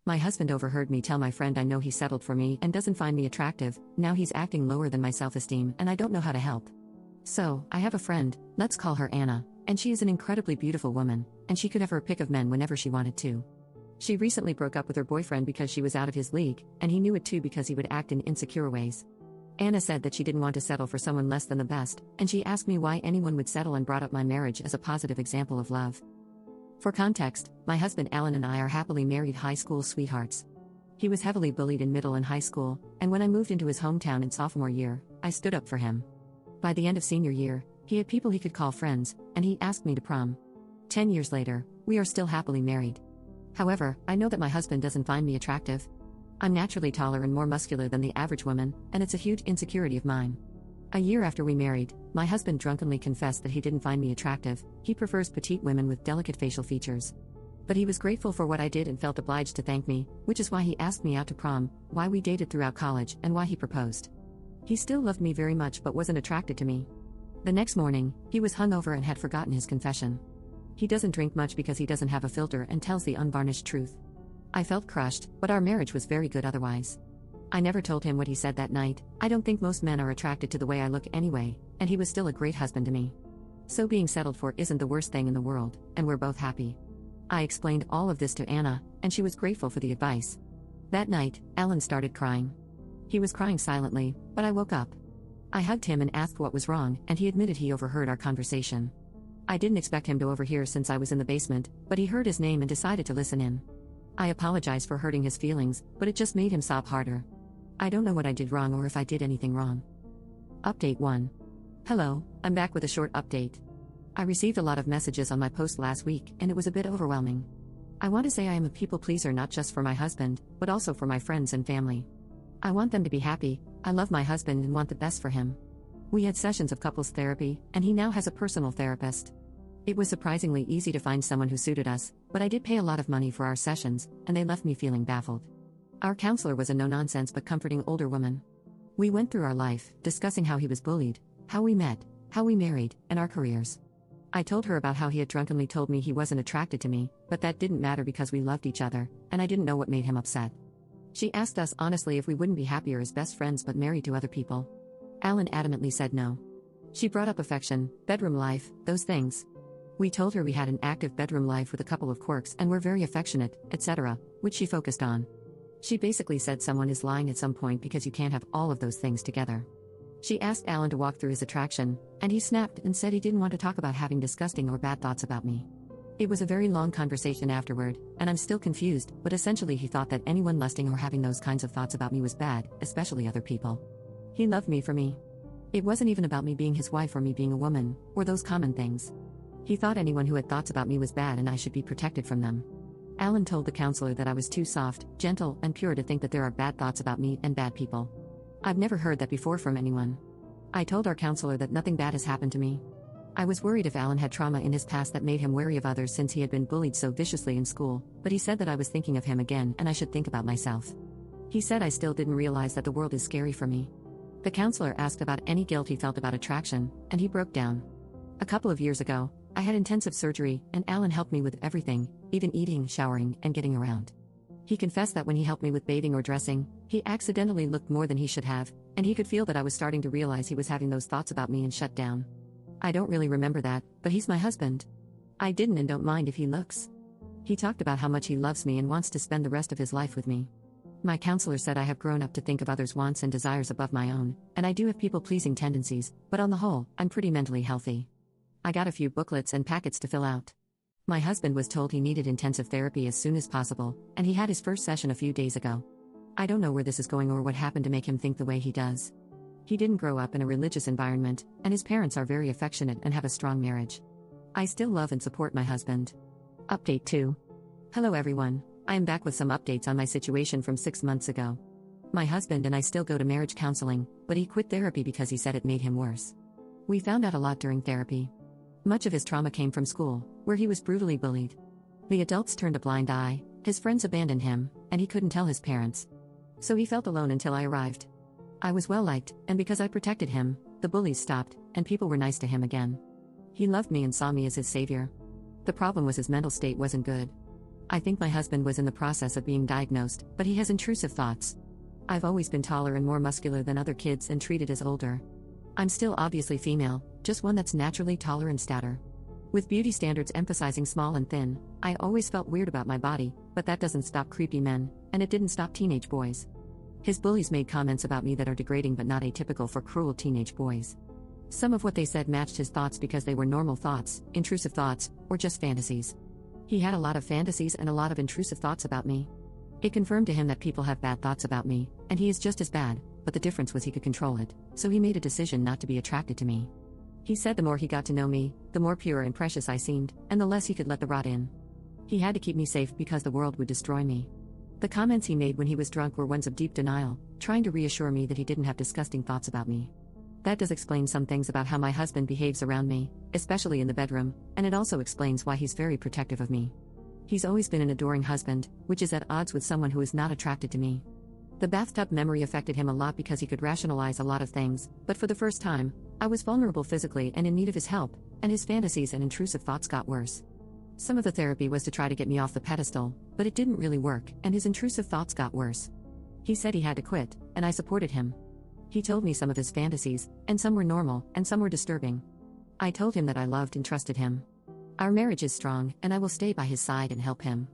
My husband overheard me tell my friend I know he settled for me and doesn't find me attractive. Now he's acting lower than my self-esteem and I don't know how to help. So, I have a friend, let's call her Anna, and she is an incredibly beautiful woman, and she could have her pick of men whenever she wanted to. She recently broke up with her boyfriend because she was out of his league, and he knew it too because he would act in insecure ways. Anna said that she didn't want to settle for someone less than the best, and she asked me why anyone would settle and brought up my marriage as a positive example of love. For context, my husband Alan and I are happily married high school sweethearts. He was heavily bullied in middle and high school, and when I moved into his hometown in sophomore year, I stood up for him. By the end of senior year, he had people he could call friends, and he asked me to prom. 10 years later, we are still happily married. However, I know that my husband doesn't find me attractive. I'm naturally taller and more muscular than the average woman, and it's a huge insecurity of mine. A year after we married, my husband drunkenly confessed that he didn't find me attractive. He prefers petite women with delicate facial features. But he was grateful for what I did and felt obliged to thank me, which is why he asked me out to prom, why we dated throughout college, and why he proposed. He still loved me very much but wasn't attracted to me. The next morning, he was hungover and had forgotten his confession. He doesn't drink much because he doesn't have a filter and tells the unvarnished truth. I felt crushed, but our marriage was very good otherwise. I never told him what he said that night. I don't think most men are attracted to the way I look anyway, and he was still a great husband to me. So being settled for isn't the worst thing in the world, and we're both happy. I explained all of this to Anna, and she was grateful for the advice. That night, Alan started crying. He was crying silently, but I woke up. I hugged him and asked what was wrong, and he admitted he overheard our conversation. I didn't expect him to overhear since I was in the basement, but he heard his name and decided to listen in. I apologized for hurting his feelings, but it just made him sob harder. I don't know what I did wrong or if I did anything wrong. Update 1. Hello, I'm back with a short update. I received a lot of messages on my post last week, and it was a bit overwhelming. I want to say I am a people pleaser not just for my husband, but also for my friends and family. I want them to be happy. I love my husband and want the best for him. We had sessions of couples therapy, and he now has a personal therapist. It was surprisingly easy to find someone who suited us, but I did pay a lot of money for our sessions, and they left me feeling baffled. Our counselor was a no-nonsense but comforting older woman. We went through our life, discussing how he was bullied, how we met, how we married, and our careers. I told her about how he had drunkenly told me he wasn't attracted to me, but that didn't matter because we loved each other, and I didn't know what made him upset. She asked us honestly if we wouldn't be happier as best friends but married to other people. Alan adamantly said no. She brought up affection, bedroom life, those things. We told her we had an active bedroom life with a couple of quirks and were very affectionate, etc., which she focused on. She basically said someone is lying at some point because you can't have all of those things together. She asked Alan to walk through his attraction, and he snapped and said he didn't want to talk about having disgusting or bad thoughts about me. It was a very long conversation afterward, and I'm still confused, but essentially he thought that anyone lusting or having those kinds of thoughts about me was bad, especially other people. He loved me for me. It wasn't even about me being his wife or me being a woman, or those common things. He thought anyone who had thoughts about me was bad and I should be protected from them. Alan told the counselor that I was too soft, gentle, and pure to think that there are bad thoughts about me and bad people. I've never heard that before from anyone. I told our counselor that nothing bad has happened to me. I was worried if Alan had trauma in his past that made him wary of others since he had been bullied so viciously in school, but he said that I was thinking of him again and I should think about myself. He said I still didn't realize that the world is scary for me. The counselor asked about any guilt he felt about attraction, and he broke down. A couple of years ago, I had intensive surgery, and Alan helped me with everything, even eating, showering, and getting around. He confessed that when he helped me with bathing or dressing, he accidentally looked more than he should have, and he could feel that I was starting to realize he was having those thoughts about me and shut down. I don't really remember that, but he's my husband. I didn't and don't mind if he looks. He talked about how much he loves me and wants to spend the rest of his life with me. My counselor said I have grown up to think of others' wants and desires above my own, and I do have people-pleasing tendencies, but on the whole, I'm pretty mentally healthy. I got a few booklets and packets to fill out. My husband was told he needed intensive therapy as soon as possible, and he had his first session a few days ago. I don't know where this is going or what happened to make him think the way he does. He didn't grow up in a religious environment, and his parents are very affectionate and have a strong marriage. I still love and support my husband. Update 2. Hello everyone, I am back with some updates on my situation from 6 months ago. My husband and I still go to marriage counseling, but he quit therapy because he said it made him worse. We found out a lot during therapy. Much of his trauma came from school, where he was brutally bullied. The adults turned a blind eye, his friends abandoned him, and he couldn't tell his parents. So he felt alone until I arrived. I was well liked, and because I protected him, the bullies stopped, and people were nice to him again. He loved me and saw me as his savior. The problem was his mental state wasn't good. I think my husband was in the process of being diagnosed, but he has intrusive thoughts. I've always been taller and more muscular than other kids and treated as older. I'm still obviously female, just one that's naturally taller and stouter. With beauty standards emphasizing small and thin, I always felt weird about my body, but that doesn't stop creepy men, and it didn't stop teenage boys. His bullies made comments about me that are degrading but not atypical for cruel teenage boys. Some of what they said matched his thoughts because they were normal thoughts, intrusive thoughts, or just fantasies. He had a lot of fantasies and a lot of intrusive thoughts about me. It confirmed to him that people have bad thoughts about me, and he is just as bad, but the difference was he could control it, so he made a decision not to be attracted to me. He said the more he got to know me, the more pure and precious I seemed, and the less he could let the rot in. He had to keep me safe because the world would destroy me. The comments he made when he was drunk were ones of deep denial, trying to reassure me that he didn't have disgusting thoughts about me. That does explain some things about how my husband behaves around me, especially in the bedroom, and it also explains why he's very protective of me. He's always been an adoring husband, which is at odds with someone who is not attracted to me. The bathtub memory affected him a lot because he could rationalize a lot of things, but for the first time, I was vulnerable physically and in need of his help, and his fantasies and intrusive thoughts got worse. Some of the therapy was to try to get me off the pedestal, but it didn't really work, and his intrusive thoughts got worse. He said he had to quit, and I supported him. He told me some of his fantasies, and some were normal, and some were disturbing. I told him that I loved and trusted him. Our marriage is strong, and I will stay by his side and help him.